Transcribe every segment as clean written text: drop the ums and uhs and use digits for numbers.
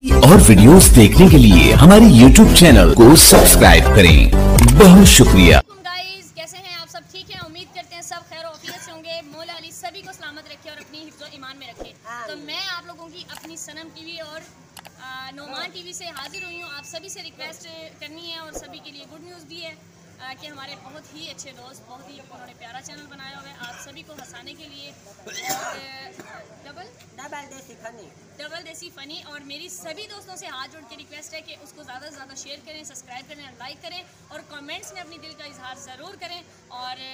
और वीडियोस देखने के लिए हमारे YouTube चैनल को सब्सक्राइब करें। बहुत शुक्रिया। गाइस, कैसे हैं आप सब? ठीक हैं? उम्मीद करते हैं सब खैर ऑफियत से होंगे। मौला अली सभी को सलामत रखे और अपनी हिफ्ज़ो ईमान में रखे। तो मैं आप लोगों की अपनी सनम टीवी और नोमान टीवी से हाजिर हुई हूँ। आप सभी से रिक्वेस्ट करनी है और सभी के लिए गुड न्यूज़ भी है कि हमारे बहुत ही अच्छे दोस्त, बहुत ही उन्होंने प्यारा चैनल बनाया हुआ है आप सभी को हंसाने के लिए। डबल देसी फ़नी और मेरी सभी दोस्तों से हाथ जोड़ के रिक्वेस्ट है कि उसको ज़्यादा से ज़्यादा शेयर करें, सब्सक्राइब करें, लाइक करें और कमेंट्स में अपनी दिल का इजहार ज़रूर करें। और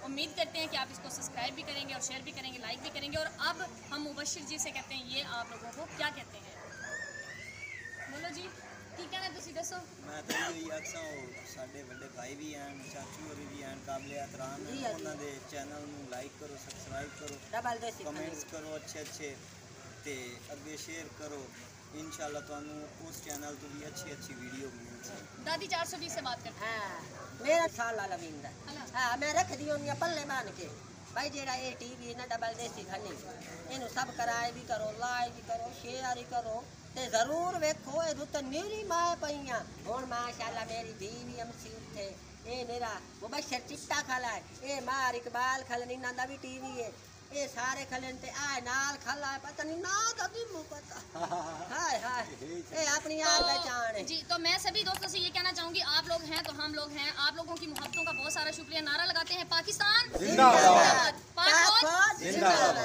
उम्मीद करते हैं कि आप इसको सब्सक्राइब भी करेंगे और शेयर भी करेंगे, लाइक भी करेंगे। और अब हम मुबशिर जी से कहते हैं, ये आप लोगों को क्या कहते हैं? बोलो जी, ठीक है ना? तुसी दसो। मैं तो यही आखसा साडे बड़े भाई भी हैं, चाचू होरी भी हैं, काबिल एहतराम हैं। उन्हां दे चैनल नूं लाइक करो, सब्सक्राइब करो, कमेंट्स करो अच्छे ते अगे शेयर करो। इंशाल्लाह तुहानू उस चैनल तो भी अच्छी वीडियो मिलती। दादी 420 से बात करते हैं। मेरा साल लविंदा हाँ मैं रख दी होनी पल्ले बांध के भाई जेड़ा ये टीवी ना डबल देसी खनी इनू सब कराए भी करो, लाइक भी करो, शेयर भी करो ते जरूर वेखो। ये तो मेरी माँ पईया हुण माशाल्लाह मेरी धी भी अमसी उठे। ये मेरा मुबशर चिट्टा खला है, ये मार इकबाल खलन इन्हां दा भी टीवी है। ये सारे खलन ते आ नाल खला है, पता नहीं ना कभी मुंह पता हाय हाय ये अपनी यार पहचान है जी। तो मैं सभी दोस्तों से ये कहना चाहूँगी, आप लोग हैं तो हम लोग हैं। आप लोगों की मोहब्बतों का बहुत सारा शुक्रिया। नारा लगाते हैं, पाकिस्तान जिंदाबाद, पाक फौज जिंदाबाद।